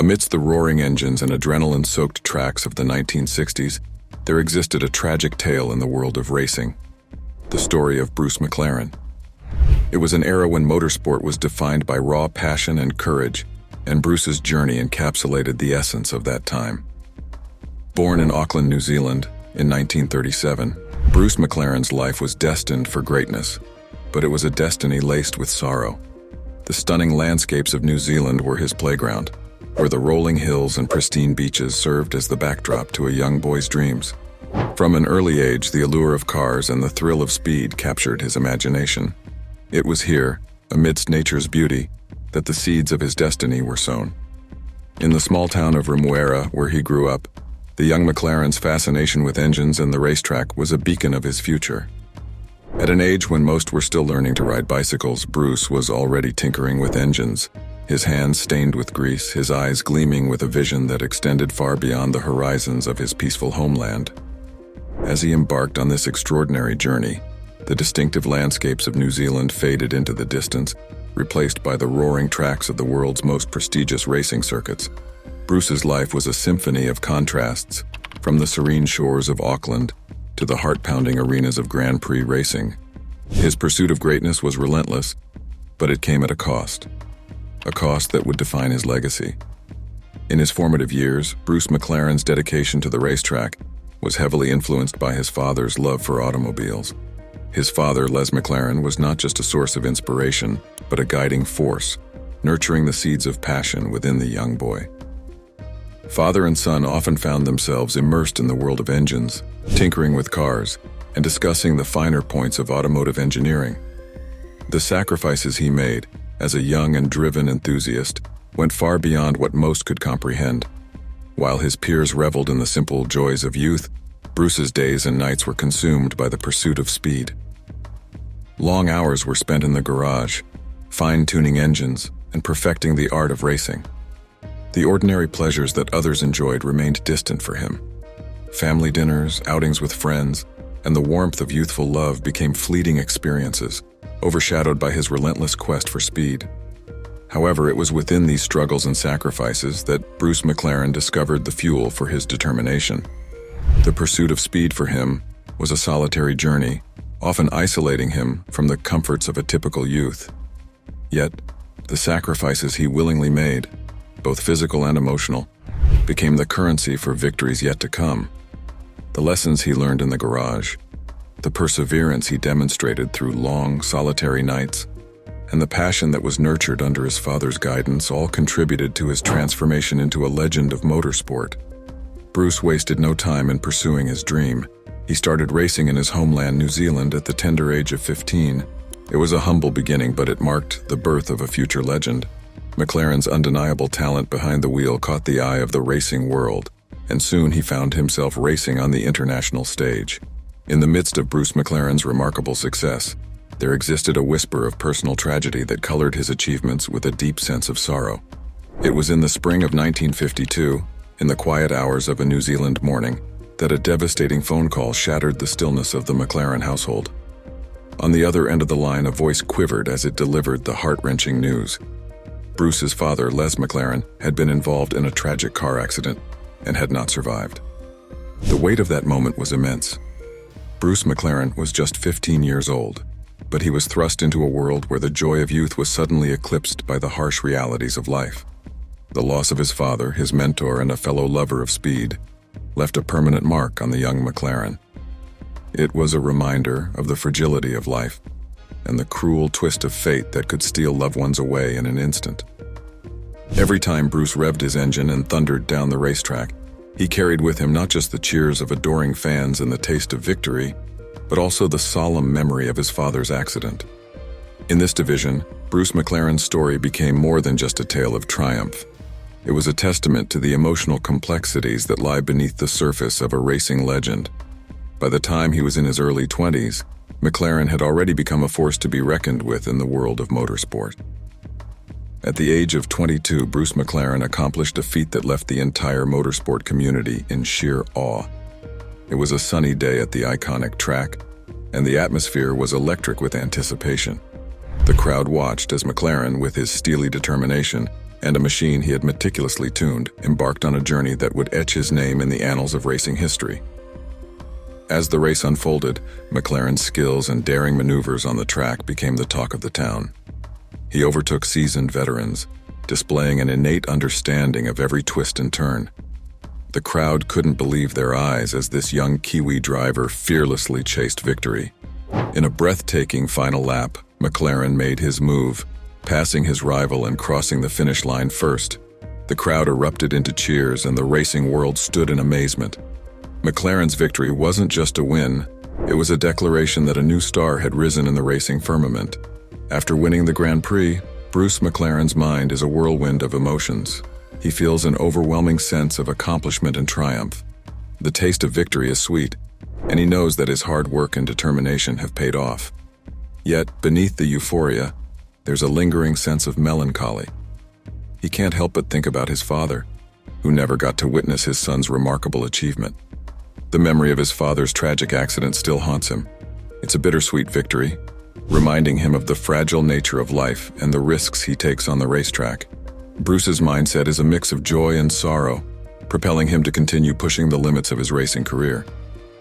Amidst the roaring engines and adrenaline-soaked tracks of the 1960s, there existed a tragic tale in the world of racing: the story of Bruce McLaren. It was an era when motorsport was defined by raw passion and courage, and Bruce's journey encapsulated the essence of that time. Born in Auckland, New Zealand, in 1937, Bruce McLaren's life was destined for greatness, but it was a destiny laced with sorrow. The stunning landscapes of New Zealand were his playground, where the rolling hills and pristine beaches served as the backdrop to a young boy's dreams. From an early age, the allure of cars and the thrill of speed captured his imagination. It was here, amidst nature's beauty, that the seeds of his destiny were sown. In the small town of Remuera, where he grew up, the young McLaren's fascination with engines and the racetrack was a beacon of his future. At an age when most were still learning to ride bicycles, Bruce was already tinkering with engines, his hands stained with grease, his eyes gleaming with a vision that extended far beyond the horizons of his peaceful homeland. As he embarked on this extraordinary journey, the distinctive landscapes of New Zealand faded into the distance, replaced by the roaring tracks of the world's most prestigious racing circuits. Bruce's life was a symphony of contrasts, from the serene shores of Auckland to the heart-pounding arenas of Grand Prix racing. His pursuit of greatness was relentless, but it came at a cost that would define his legacy. In his formative years, Bruce McLaren's dedication to the racetrack was heavily influenced by his father's love for automobiles. His father, Les McLaren, was not just a source of inspiration, but a guiding force, nurturing the seeds of passion within the young boy. Father and son often found themselves immersed in the world of engines, tinkering with cars, and discussing the finer points of automotive engineering. The sacrifices he made, as a young and driven enthusiast, went far beyond what most could comprehend. While his peers reveled in the simple joys of youth, Bruce's days and nights were consumed by the pursuit of speed. Long hours were spent in the garage, fine-tuning engines and perfecting the art of racing. The ordinary pleasures that others enjoyed remained distant for him. Family dinners, outings with friends, and the warmth of youthful love became fleeting experiences, overshadowed by his relentless quest for speed. However, it was within these struggles and sacrifices that Bruce McLaren discovered the fuel for his determination. The pursuit of speed for him was a solitary journey, often isolating him from the comforts of a typical youth. Yet, the sacrifices he willingly made, both physical and emotional, became the currency for victories yet to come. The lessons he learned in the garage, the perseverance he demonstrated through long, solitary nights, and the passion that was nurtured under his father's guidance all contributed to his transformation into a legend of motorsport. Bruce wasted no time in pursuing his dream. He started racing in his homeland, New Zealand, at the tender age of 15. It was a humble beginning, but it marked the birth of a future legend. McLaren's undeniable talent behind the wheel caught the eye of the racing world, and soon he found himself racing on the international stage. In the midst of Bruce McLaren's remarkable success, there existed a whisper of personal tragedy that colored his achievements with a deep sense of sorrow. It was in the spring of 1952, in the quiet hours of a New Zealand morning, that a devastating phone call shattered the stillness of the McLaren household. On the other end of the line, a voice quivered as it delivered the heart-wrenching news. Bruce's father, Les McLaren, had been involved in a tragic car accident and had not survived. The weight of that moment was immense. Bruce McLaren was just 15 years old, but he was thrust into a world where the joy of youth was suddenly eclipsed by the harsh realities of life. The loss of his father, his mentor, and a fellow lover of speed left a permanent mark on the young McLaren. It was a reminder of the fragility of life and the cruel twist of fate that could steal loved ones away in an instant. Every time Bruce revved his engine and thundered down the racetrack, he carried with him not just the cheers of adoring fans and the taste of victory, but also the solemn memory of his father's accident. In this division, Bruce McLaren's story became more than just a tale of triumph. It was a testament to the emotional complexities that lie beneath the surface of a racing legend. By the time he was in his early 20s, McLaren had already become a force to be reckoned with in the world of motorsport. At the age of 22, Bruce McLaren accomplished a feat that left the entire motorsport community in sheer awe. It was a sunny day at the iconic track, and the atmosphere was electric with anticipation. The crowd watched as McLaren, with his steely determination, and a machine he had meticulously tuned, embarked on a journey that would etch his name in the annals of racing history. As the race unfolded, McLaren's skills and daring maneuvers on the track became the talk of the town. He overtook seasoned veterans, displaying an innate understanding of every twist and turn. The crowd couldn't believe their eyes as this young Kiwi driver fearlessly chased victory. In a breathtaking final lap, McLaren made his move, passing his rival and crossing the finish line first. The crowd erupted into cheers and the racing world stood in amazement. McLaren's victory wasn't just a win, it was a declaration that a new star had risen in the racing firmament. After winning the Grand Prix, Bruce McLaren's mind is a whirlwind of emotions. He feels an overwhelming sense of accomplishment and triumph. The taste of victory is sweet, and he knows that his hard work and determination have paid off. Yet, beneath the euphoria, there's a lingering sense of melancholy. He can't help but think about his father, who never got to witness his son's remarkable achievement. The memory of his father's tragic accident still haunts him. It's a bittersweet victory, reminding him of the fragile nature of life and the risks he takes on the racetrack. Bruce's mindset is a mix of joy and sorrow, propelling him to continue pushing the limits of his racing career.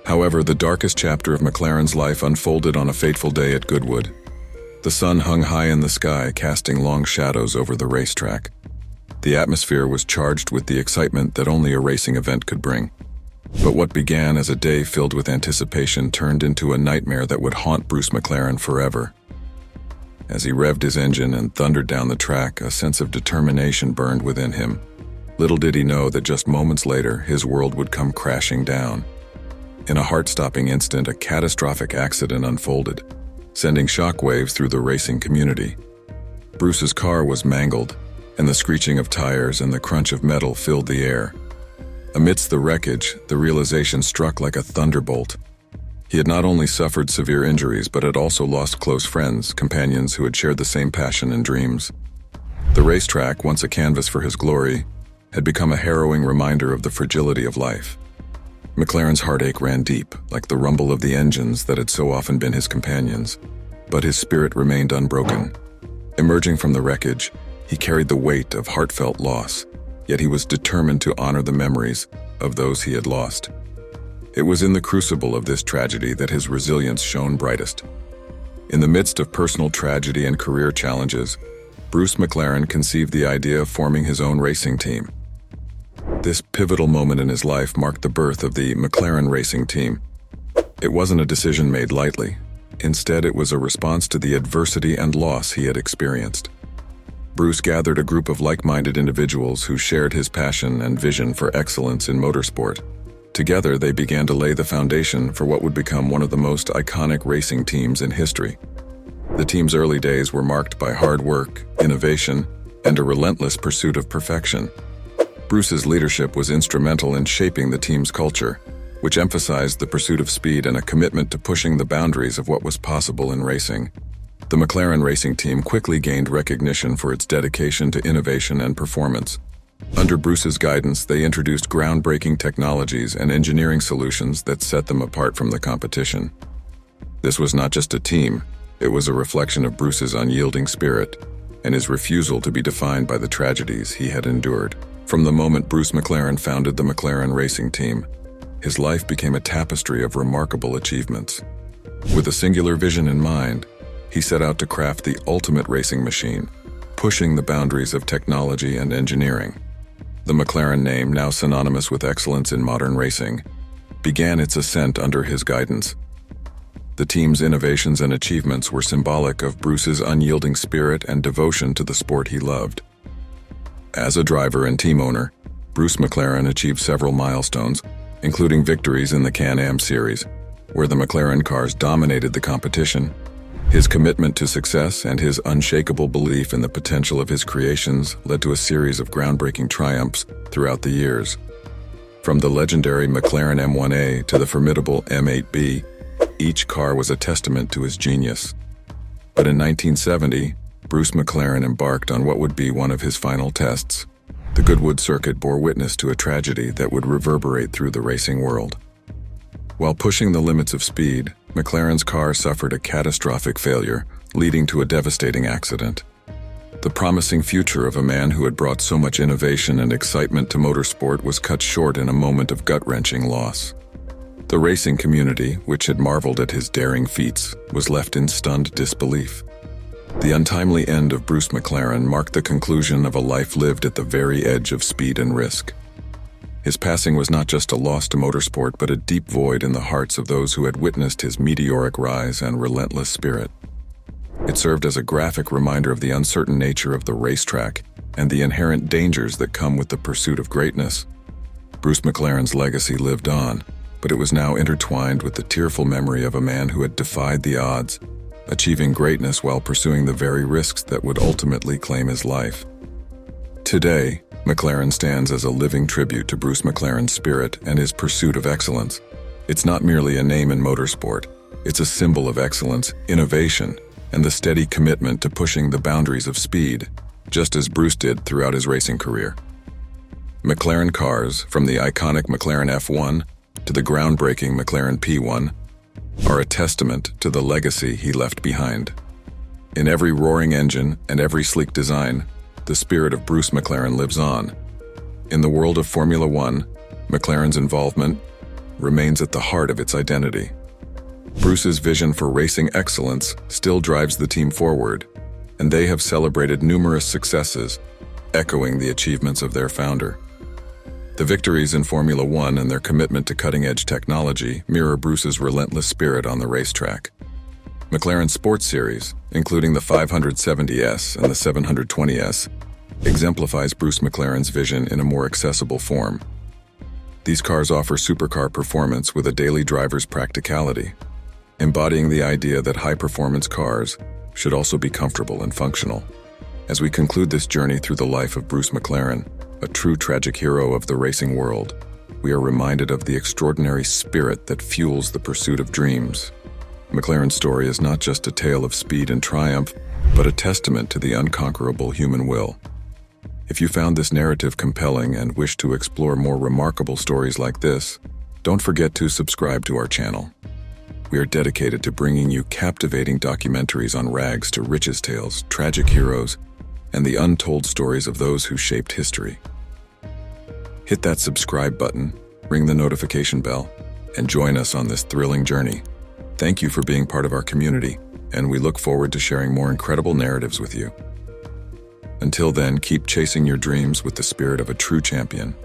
However, the darkest chapter of McLaren's life unfolded on a fateful day at Goodwood. The sun hung high in the sky, casting long shadows over the racetrack. The atmosphere was charged with the excitement that only a racing event could bring. But what began as a day filled with anticipation turned into a nightmare that would haunt Bruce McLaren forever. As he revved his engine and thundered down the track, a sense of determination burned within him. Little did he know that just moments later, his world would come crashing down. In a heart-stopping instant, a catastrophic accident unfolded, sending shockwaves through the racing community. Bruce's car was mangled, and the screeching of tires and the crunch of metal filled the air. Amidst the wreckage, the realization struck like a thunderbolt. He had not only suffered severe injuries, but had also lost close friends, companions who had shared the same passion and dreams. The racetrack, once a canvas for his glory, had become a harrowing reminder of the fragility of life. McLaren's heartache ran deep, like the rumble of the engines that had so often been his companions. But his spirit remained unbroken. Emerging from the wreckage, he carried the weight of heartfelt loss, yet he was determined to honor the memories of those he had lost. It was in the crucible of this tragedy that his resilience shone brightest. In the midst of personal tragedy and career challenges, Bruce McLaren conceived the idea of forming his own racing team. This pivotal moment in his life marked the birth of the McLaren Racing Team. It wasn't a decision made lightly. Instead, it was a response to the adversity and loss he had experienced. Bruce gathered a group of like-minded individuals who shared his passion and vision for excellence in motorsport. Together, they began to lay the foundation for what would become one of the most iconic racing teams in history. The team's early days were marked by hard work, innovation, and a relentless pursuit of perfection. Bruce's leadership was instrumental in shaping the team's culture, which emphasized the pursuit of speed and a commitment to pushing the boundaries of what was possible in racing. The McLaren Racing Team quickly gained recognition for its dedication to innovation and performance. Under Bruce's guidance, they introduced groundbreaking technologies and engineering solutions that set them apart from the competition. This was not just a team, it was a reflection of Bruce's unyielding spirit and his refusal to be defined by the tragedies he had endured. From the moment Bruce McLaren founded the McLaren Racing Team, his life became a tapestry of remarkable achievements. With a singular vision in mind, he set out to craft the ultimate racing machine, pushing the boundaries of technology and engineering. The McLaren name, now synonymous with excellence in modern racing, began its ascent under his guidance. The team's innovations and achievements were symbolic of Bruce's unyielding spirit and devotion to the sport he loved. As a driver and team owner, Bruce McLaren achieved several milestones, including victories in the Can-Am Series, where the McLaren cars dominated the competition. His commitment to success and his unshakable belief in the potential of his creations led to a series of groundbreaking triumphs throughout the years. From the legendary McLaren M1A to the formidable M8B, each car was a testament to his genius. But in 1970, Bruce McLaren embarked on what would be one of his final tests. The Goodwood circuit bore witness to a tragedy that would reverberate through the racing world. While pushing the limits of speed, McLaren's car suffered a catastrophic failure, leading to a devastating accident. The promising future of a man who had brought so much innovation and excitement to motorsport was cut short in a moment of gut-wrenching loss. The racing community, which had marveled at his daring feats, was left in stunned disbelief. The untimely end of Bruce McLaren marked the conclusion of a life lived at the very edge of speed and risk. His passing was not just a loss to motorsport, but a deep void in the hearts of those who had witnessed his meteoric rise and relentless spirit. It served as a graphic reminder of the uncertain nature of the racetrack and the inherent dangers that come with the pursuit of greatness. Bruce McLaren's legacy lived on, but it was now intertwined with the tearful memory of a man who had defied the odds, achieving greatness while pursuing the very risks that would ultimately claim his life. Today, McLaren stands as a living tribute to Bruce McLaren's spirit and his pursuit of excellence. It's not merely a name in motorsport, it's a symbol of excellence, innovation, and the steady commitment to pushing the boundaries of speed, just as Bruce did throughout his racing career. McLaren cars, from the iconic McLaren F1 to the groundbreaking McLaren P1, are a testament to the legacy he left behind. In every roaring engine and every sleek design, the spirit of Bruce McLaren lives on. In the world of Formula One, McLaren's involvement remains at the heart of its identity. Bruce's vision for racing excellence still drives the team forward, and they have celebrated numerous successes, echoing the achievements of their founder. The victories in Formula One and their commitment to cutting-edge technology mirror Bruce's relentless spirit on the racetrack. McLaren Sports Series, including the 570S and the 720S, exemplifies Bruce McLaren's vision in a more accessible form. These cars offer supercar performance with a daily driver's practicality, embodying the idea that high-performance cars should also be comfortable and functional. As we conclude this journey through the life of Bruce McLaren, a true tragic hero of the racing world, we are reminded of the extraordinary spirit that fuels the pursuit of dreams. McLaren's story is not just a tale of speed and triumph, but a testament to the unconquerable human will. If you found this narrative compelling and wish to explore more remarkable stories like this, don't forget to subscribe to our channel. We are dedicated to bringing you captivating documentaries on rags to riches tales, tragic heroes, and the untold stories of those who shaped history. Hit that subscribe button, ring the notification bell, and join us on this thrilling journey. Thank you for being part of our community, and we look forward to sharing more incredible narratives with you. Until then, keep chasing your dreams with the spirit of a true champion.